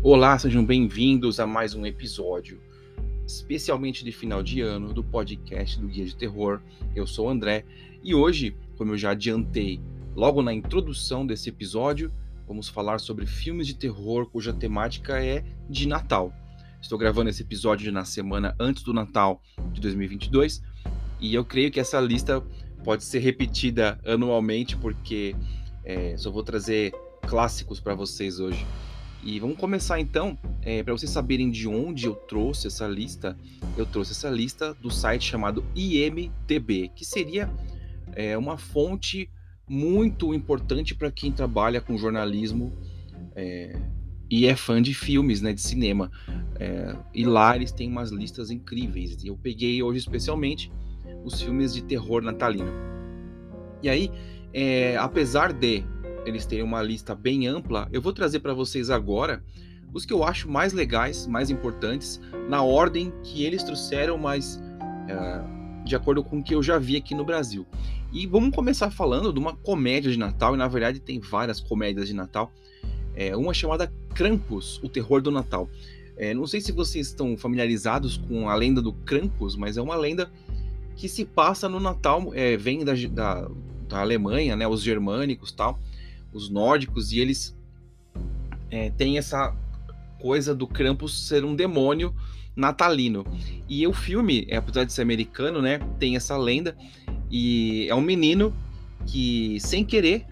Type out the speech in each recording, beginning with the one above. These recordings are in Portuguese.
Olá, sejam bem-vindos a mais um episódio, especialmente de final de ano, do podcast do Guia de Terror. Eu sou o André e hoje, como eu já adiantei logo na introdução desse episódio, vamos falar sobre filmes de terror cuja temática é de Natal. Estou gravando esse episódio na semana antes do Natal de 2022 e eu creio que essa lista pode ser repetida anualmente porque só vou trazer clássicos para vocês hoje. E vamos começar então, para vocês saberem de onde eu trouxe essa lista. Eu trouxe essa lista do site chamado IMDb, que seria uma fonte muito importante para quem trabalha com jornalismo e é fã de filmes, né, de cinema. E lá eles têm umas listas incríveis. E eu peguei hoje especialmente os filmes de terror natalino. E aí, apesar de eles terem uma lista bem ampla, eu vou trazer para vocês agora os que eu acho mais legais, mais importantes, na ordem que eles trouxeram, mas de acordo com o que eu já vi aqui no Brasil. E vamos começar falando de uma comédia de Natal, e na verdade tem várias comédias de Natal. Uma chamada Krampus, o terror do Natal. Não sei se vocês estão familiarizados com a lenda do Krampus, mas é uma lenda que se passa no Natal, vem da Alemanha, né, os germânicos tal, os nórdicos, e eles têm essa coisa do Krampus ser um demônio natalino. E o filme, apesar de ser americano, né, tem essa lenda, e é um menino que, sem querer,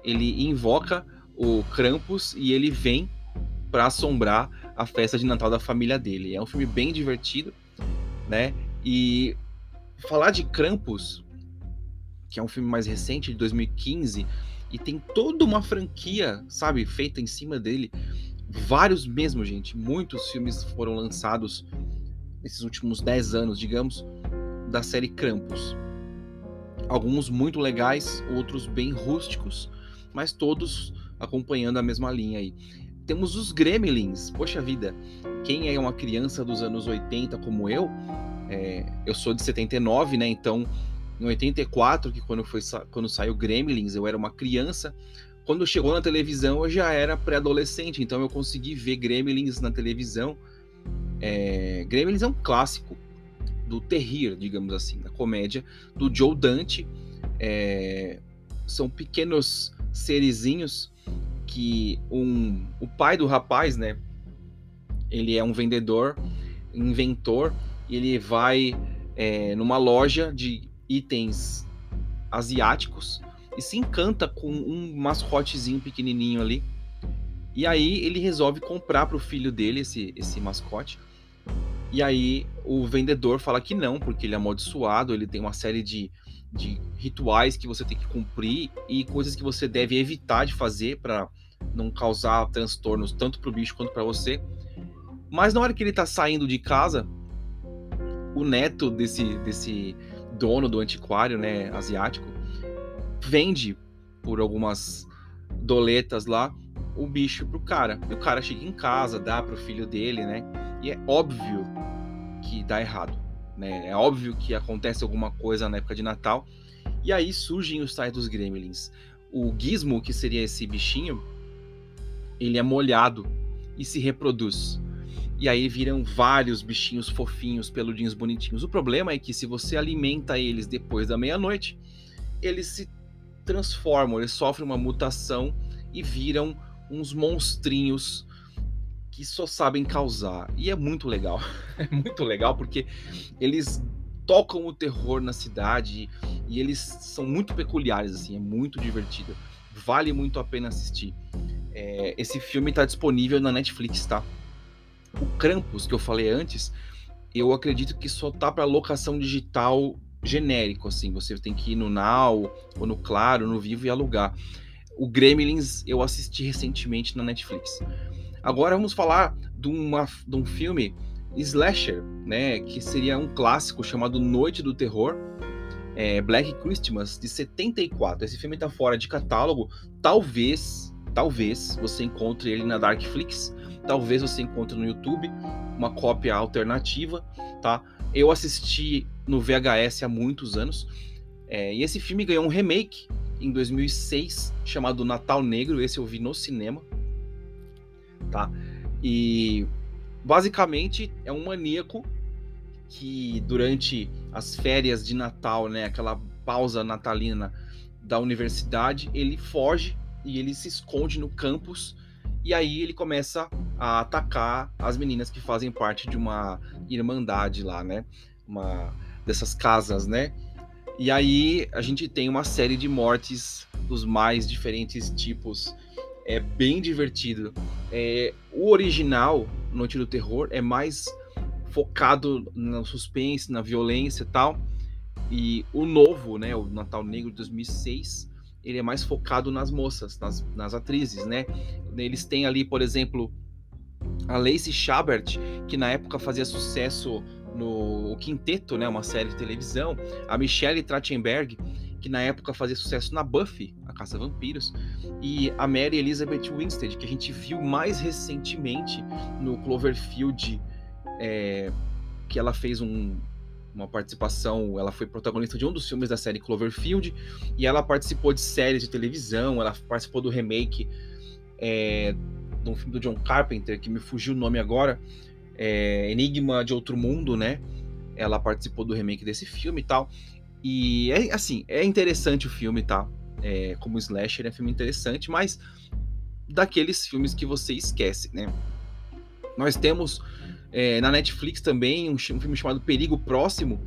ele invoca o Krampus e ele vem para assombrar a festa de Natal da família dele. É um filme bem divertido, né? E falar de Krampus, que é um filme mais recente, de 2015, e tem toda uma franquia, sabe, feita em cima dele. Vários mesmo, gente. Muitos filmes foram lançados nesses últimos 10 anos, digamos, da série Krampus. Alguns muito legais, outros bem rústicos, mas todos acompanhando a mesma linha aí. Temos os Gremlins. Poxa vida, quem é uma criança dos anos 80 como eu sou de 79, né, então em 84, que quando saiu Gremlins, eu era uma criança. Quando chegou na televisão, eu já era pré-adolescente, então eu consegui ver Gremlins na televisão. Gremlins é um clássico do terrir, digamos assim, da comédia, do Joe Dante. São pequenos serizinhos que o pai do rapaz, né, ele é um vendedor, inventor, e ele vai numa loja de itens asiáticos e se encanta com um mascotezinho pequenininho ali. E aí ele resolve comprar para o filho dele esse mascote. E aí o vendedor fala que não, porque ele é amaldiçoado, ele tem uma série de rituais que você tem que cumprir e coisas que você deve evitar de fazer para não causar transtornos tanto para o bicho quanto para você. Mas na hora que ele tá saindo de casa, o neto desse dono do antiquário, né, asiático, vende por algumas doletas lá o bicho pro cara. E o cara chega em casa, dá pro filho dele, né? E é óbvio que dá errado, né? É óbvio que acontece alguma coisa na época de Natal. E aí surgem os tais dos Gremlins. O Gizmo, que seria esse bichinho, ele é molhado e se reproduz. E aí viram vários bichinhos fofinhos, peludinhos, bonitinhos. O problema é que se você alimenta eles depois da meia-noite, eles se transformam, eles sofrem uma mutação e viram uns monstrinhos que só sabem causar. E é muito legal. É muito legal porque eles tocam o terror na cidade e eles são muito peculiares, assim, é muito divertido. Vale muito a pena assistir. Esse filme está disponível na Netflix, tá? O Krampus, que eu falei antes, eu acredito que só tá para locação digital genérico, assim. Você tem que ir no Now, ou no Claro, no Vivo e alugar. O Gremlins eu assisti recentemente na Netflix. Agora vamos falar de um filme slasher, né? Que seria um clássico chamado Noite do Terror. Black Christmas, de 74. Esse filme tá fora de catálogo. Talvez você encontre ele na Darkflix. Talvez você encontre no YouTube uma cópia alternativa, tá? Eu assisti no VHS há muitos anos. E esse filme ganhou um remake em 2006, chamado Natal Negro. Esse eu vi no cinema, tá? E basicamente é um maníaco que durante as férias de Natal, né, aquela pausa natalina da universidade, ele foge e ele se esconde no campus, e aí ele começa a atacar as meninas que fazem parte de uma irmandade lá, né? Uma dessas casas, né? E aí a gente tem uma série de mortes dos mais diferentes tipos. É bem divertido. O original, Noite do Terror, é mais focado no suspense, na violência e tal. E o novo, né, o Natal Negro de 2006, ele é mais focado nas moças, nas atrizes, né? Eles têm ali, por exemplo, a Lacey Chabert, que na época fazia sucesso no Quinteto, né, uma série de televisão, a Michelle Trachtenberg, que na época fazia sucesso na Buffy, a Caça-Vampiros, e a Mary Elizabeth Winstead, que a gente viu mais recentemente no Cloverfield, que ela fez uma participação, ela foi protagonista de um dos filmes da série Cloverfield, e ela participou de séries de televisão, ela participou do remake de um filme do John Carpenter, que me fugiu o nome agora, Enigma de Outro Mundo, né? Ela participou do remake desse filme e tal. E é interessante o filme, tá? Como slasher, é um filme interessante, mas daqueles filmes que você esquece, né? Nós temos na Netflix também um filme chamado Perigo Próximo,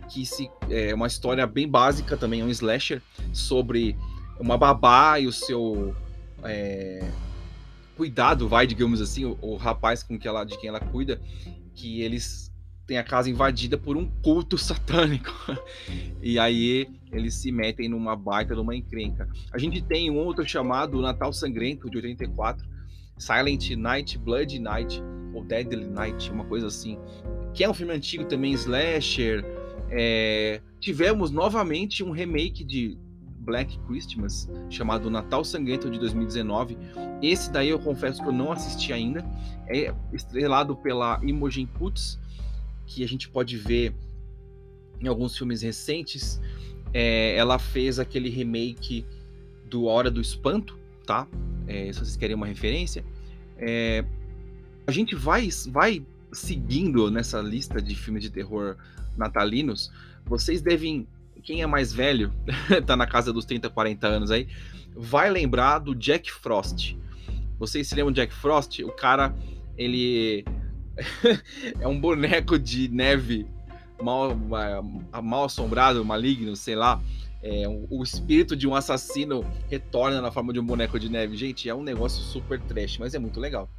que é uma história bem básica também, é um slasher, sobre uma babá e o seu cuidado, digamos assim, o rapaz de quem ela cuida, que eles têm a casa invadida por um culto satânico. E aí eles se metem numa baita, numa encrenca. A gente tem um outro chamado Natal Sangrento, de 84, Silent Night, Bloody Night, ou Deadly Night, uma coisa assim, que é um filme antigo também, slasher. Tivemos novamente um remake de Black Christmas, chamado Natal Sangrento, de 2019. Esse daí eu confesso que eu não assisti ainda. É estrelado pela Imogen Poots, que a gente pode ver em alguns filmes recentes. Ela fez aquele remake do Hora do Espanto, tá? Se vocês querem uma referência. A gente vai seguindo nessa lista de filmes de terror natalinos. Vocês devem, quem é mais velho, tá na casa dos 30, 40 anos aí, vai lembrar do Jack Frost. Vocês se lembram do Jack Frost? O cara, ele é um boneco de neve mal assombrado, maligno, sei lá. O espírito de um assassino retorna na forma de um boneco de neve. Gente, é um negócio super trash, mas é muito legal.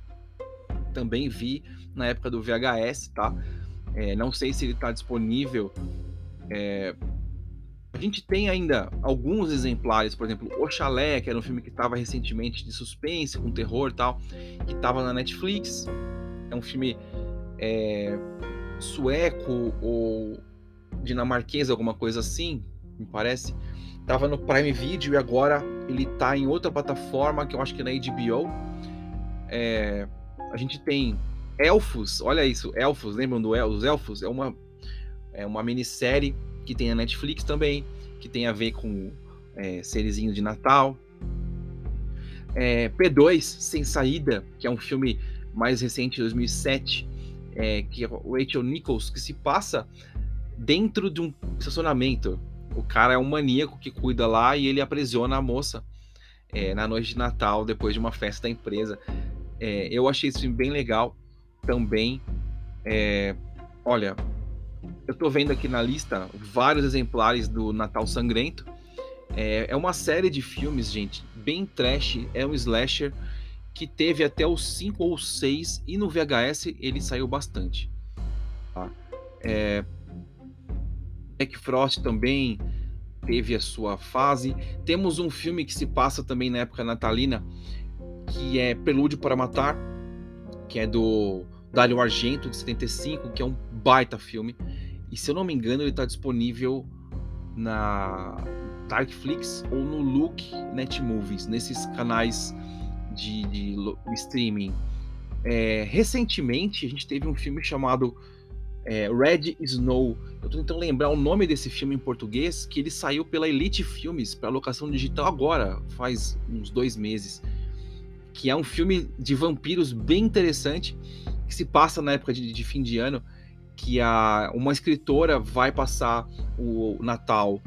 Também vi na época do VHS, tá? Não sei se ele tá disponível. A gente tem ainda alguns exemplares, por exemplo, O Chalé, que era um filme que estava recentemente de suspense, com terror e tal, que estava na Netflix. É um filme sueco ou dinamarquês, alguma coisa assim, me parece. Tava no Prime Video e agora ele tá em outra plataforma, que eu acho que é na HBO. A gente tem Elfos, olha isso, Elfos, lembram dos Elfos? É uma minissérie que tem na Netflix também, que tem a ver com serizinho de Natal. P2, Sem Saída, que é um filme mais recente, de 2007, que é o Rachel Nichols, que se passa dentro de um estacionamento. O cara é um maníaco que cuida lá e ele aprisiona a moça na noite de Natal, depois de uma festa da empresa. Eu achei esse filme bem legal também. Olha, eu tô vendo aqui na lista vários exemplares do Natal Sangrento. É uma série de filmes, gente, bem trash, é um slasher que teve até os 5 ou 6 e no VHS ele saiu bastante. Tá? Jack Frost também teve a sua fase. Temos um filme que se passa também na época natalina, que é Prelúdio para Matar, que é do Dario Argento, de 75, que é um baita filme. E se eu não me engano, ele está disponível na Darkflix ou no Look Netmovies, nesses canais de streaming. Recentemente, a gente teve um filme chamado Red Snow. Eu tô tentando lembrar o nome desse filme em português, que ele saiu pela Elite Filmes para locação digital agora, faz uns 2 meses. que é um filme de vampiros bem interessante, que se passa na época de fim de ano, que uma escritora vai passar o Natal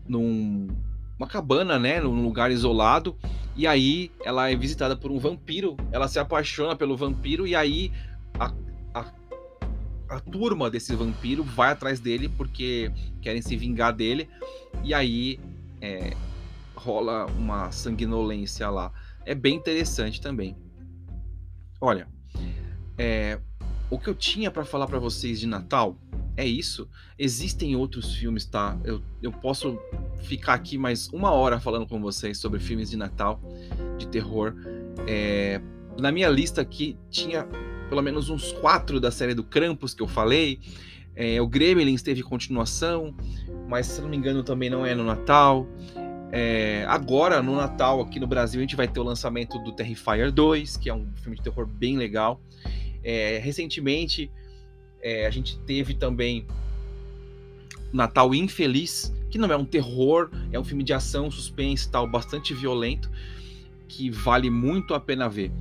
numa cabana, né, num lugar isolado, e aí ela é visitada por um vampiro, ela se apaixona pelo vampiro, e aí a turma desse vampiro vai atrás dele porque querem se vingar dele, e aí rola uma sanguinolência lá. É bem interessante também. Olha, o que eu tinha para falar para vocês de Natal é isso. Existem outros filmes, tá? Eu posso ficar aqui mais 1 hora falando com vocês sobre filmes de Natal, de terror. Na minha lista aqui tinha pelo menos uns 4 da série do Krampus que eu falei. O Gremlins teve continuação, mas se não me engano também não é no Natal. Agora, no Natal, aqui no Brasil, a gente vai ter o lançamento do Terrifier 2, que é um filme de terror bem legal. Recentemente, a gente teve também Natal Infeliz, que não é um terror, é um filme de ação, suspense e tal, bastante violento, que vale muito a pena ver.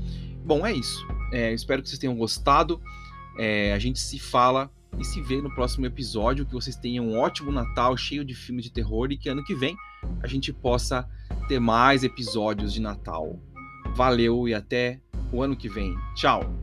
Bom, é isso. Espero que vocês tenham gostado. A gente se fala e se vê no próximo episódio. Que vocês tenham um ótimo Natal, cheio de filmes de terror, e que ano que vem a gente possa ter mais episódios de Natal. Valeu e até o ano que vem. Tchau!